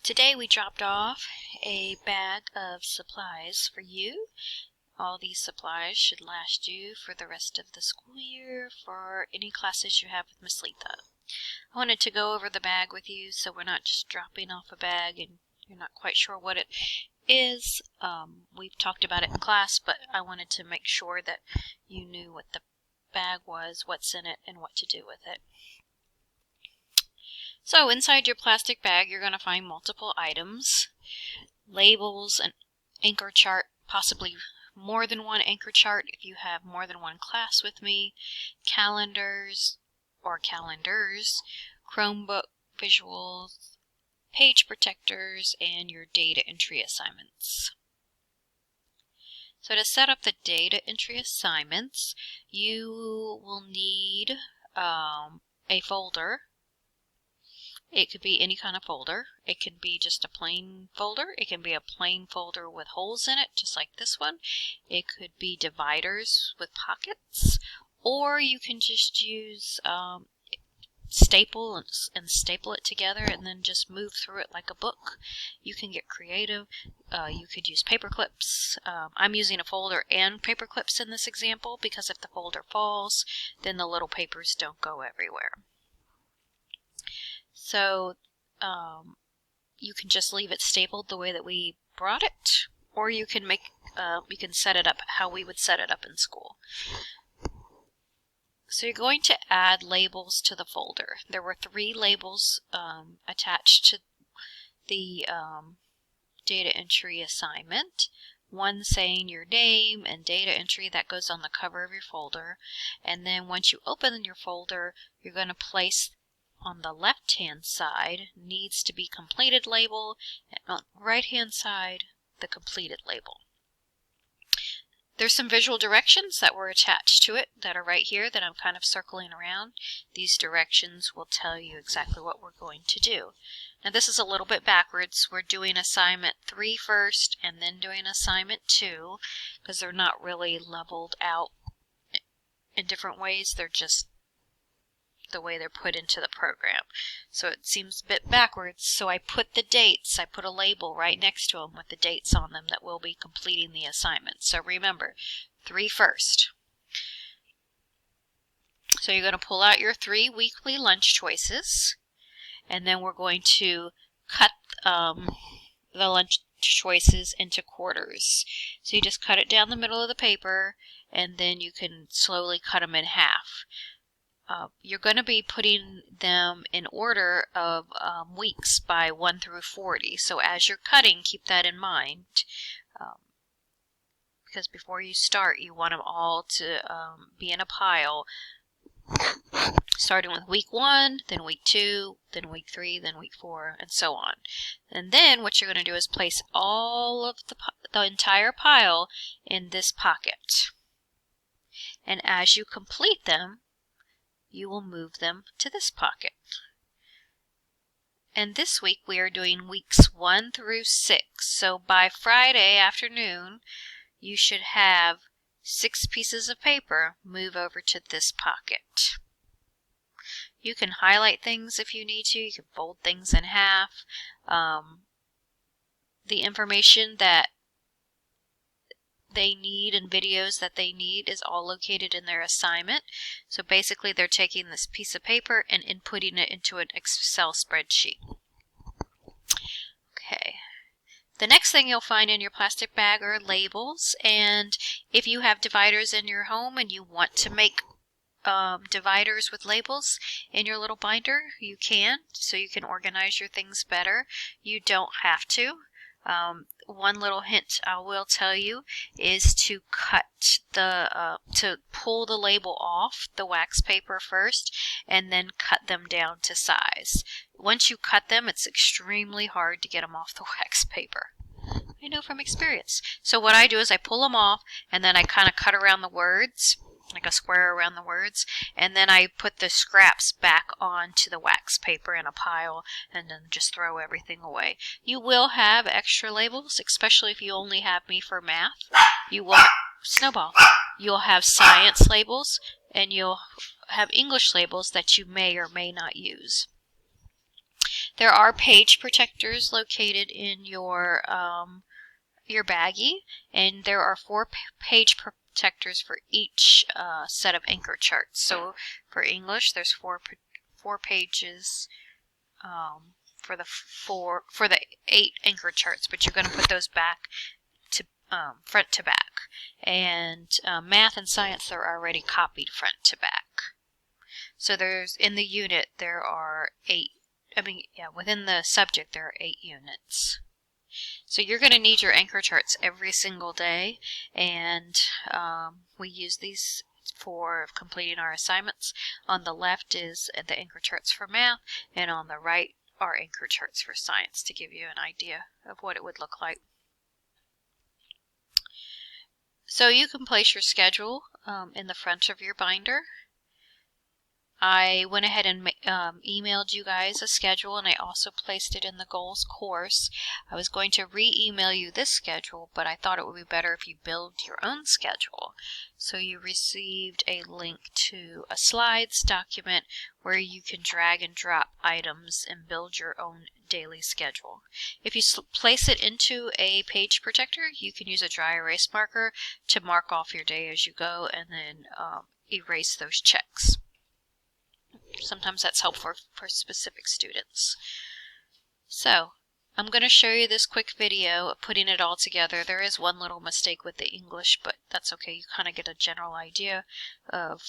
Today we dropped off a bag of supplies for you. All these supplies should last you for the rest of the school year for any classes you have with Miss Letha. I wanted to go over the bag with you so we're not just dropping off a bag and you're not quite sure what it is. We've talked about it in class, but I wanted to make sure that you knew what the bag was, what's in it, and what to do with it. So inside your plastic bag, you're going to find multiple items, labels, an anchor chart, possibly more than one anchor chart if you have more than one class with me, calendars, Chromebook visuals, page protectors, and your data entry assignments. So to set up the data entry assignments, you will need a folder. It could be any kind of folder. It could be just a plain folder. It can be a plain folder with holes in it, just like this one. It could be dividers with pockets, or you can just use staple and staple it together and then just move through it like a book. You can get creative. You could use paper clips. I'm using a folder and paper clips in this example because if the folder falls, then the little papers don't go everywhere. So you can just leave it stapled the way that we brought it, or you can set it up how we would set it up in school. So you're going to add labels to the folder. There were 3 labels attached to the data entry assignment. One saying your name and data entry, that goes on the cover of your folder. And then once you open your folder, you're going to place on the left-hand side needs to be completed label, and on the right-hand side, the completed label. There's some visual directions that were attached to it that are right here that I'm kind of circling around. These directions will tell you exactly what we're going to do. Now this is a little bit backwards. We're doing assignment 3 first and then doing assignment 2 because they're not really leveled out in different ways. They're just the way they're put into the program. So it seems a bit backwards, so I put the dates, I put a label right next to them with the dates on them that will be completing the assignment. So remember, 3 first. So you're going to pull out your 3 weekly lunch choices, and then we're going to cut the lunch choices into quarters. So you just cut it down the middle of the paper, and then you can slowly cut them in half. You're going to be putting them in order of weeks by 1 through 40. So as you're cutting, keep that in mind. Because before you start, you want them all to be in a pile. Starting with week 1, then week 2, then week 3, then week 4, and so on. And then what you're going to do is place all of the entire pile in this pocket. And as you complete them, you will move them to this pocket. And this week we are doing weeks 1 through 6. So by Friday afternoon, you should have 6 pieces of paper move over to this pocket. You can highlight things if you need to. You can fold things in half. The information that they need and videos that they need is all located in their assignment. So basically they're taking this piece of paper and inputting it into an Excel spreadsheet. Okay. The next thing you'll find in your plastic bag are labels, and if you have dividers in your home and you want to make dividers with labels in your little binder, you can, so you can organize your things better. You don't have to. One little hint I will tell you is to pull the label off the wax paper first and then cut them down to size. Once you cut them, it's extremely hard to get them off the wax paper. I know from experience. So what I do is I pull them off and then I kind of cut around the words, like a square around the words, and then I put the scraps back onto the wax paper in a pile and then just throw everything away. You will have extra labels, especially if you only have me for math. You will Snowball. You'll have science labels and you'll have English labels that you may or may not use. There are page protectors located in your baggie, and there are 4 page protectors for each set of anchor charts. So for English, there's 4 pages for the 8 anchor charts, but you're going to put those back to front to back. And math and science, they're already copied front to back. So there's, in the unit, there are 8. Within the subject there are 8 units. So you're going to need your anchor charts every single day, and we use these for completing our assignments. On the left is the anchor charts for math, and on the right are anchor charts for science, to give you an idea of what it would look like. So you can place your schedule in the front of your binder. I went ahead and emailed you guys a schedule, and I also placed it in the goals course. I was going to re-email you this schedule, but I thought it would be better if you build your own schedule. So you received a link to a slides document where you can drag and drop items and build your own daily schedule. If you place it into a page protector, you can use a dry erase marker to mark off your day as you go, and then erase those checks. Sometimes that's helpful for specific students. So I'm going to show you this quick video of putting it all together. There is one little mistake with the English, but that's okay. You kind of get a general idea of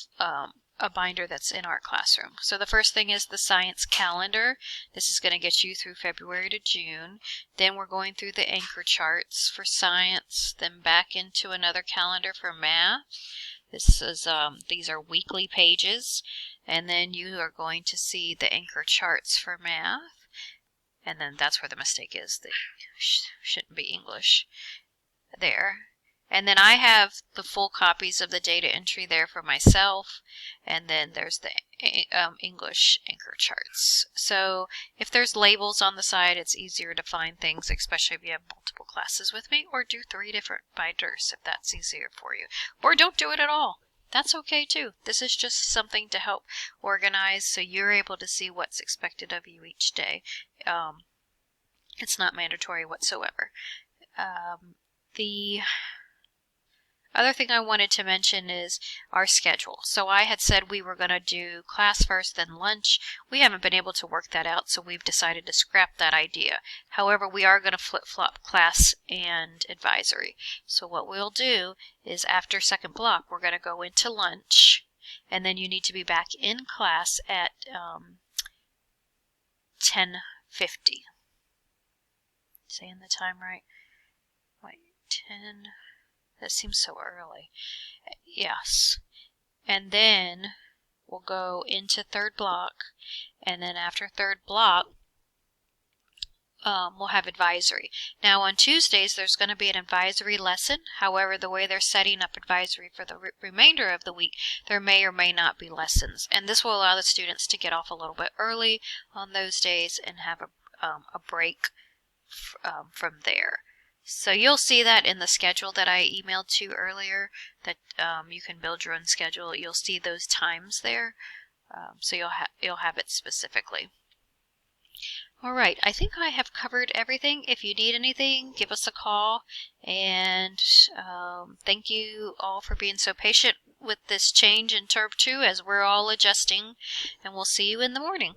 a binder that's in our classroom. So the first thing is the science calendar. This is going to get you through February to June. Then we're going through the anchor charts for science, then back into another calendar for math. This is these are weekly pages, and then you are going to see the anchor charts for math, and then that's where the mistake is. They shouldn't be English there. And then I have the full copies of the data entry there for myself, and then there's the English anchor charts. So if there's labels on the side, it's easier to find things, especially if you have multiple classes with me, or do 3 different binders if that's easier for you. Or don't do it at all. That's okay too. This is just something to help organize so you're able to see what's expected of you each day. It's not mandatory whatsoever. The other thing I wanted to mention is our schedule. So I had said we were going to do class first, then lunch. We haven't been able to work that out, so we've decided to scrap that idea. However, we are going to flip-flop class and advisory. So what we'll do is after second block, we're going to go into lunch, and then you need to be back in class at 10:50. Saying the time right? Wait, 10... That seems so early. Yes. And then we'll go into third block, and then after third block, we'll have advisory. Now on Tuesdays, there's going to be an advisory lesson. However, the way they're setting up advisory for the remainder of the week, there may or may not be lessons. And this will allow the students to get off a little bit early on those days and have a break from there. So you'll see that in the schedule that I emailed to you earlier, that you can build your own schedule. You'll see those times there, so you'll have it specifically. All right, I think I have covered everything. If you need anything, give us a call, and thank you all for being so patient with this change in Term 2 as we're all adjusting, and we'll see you in the morning.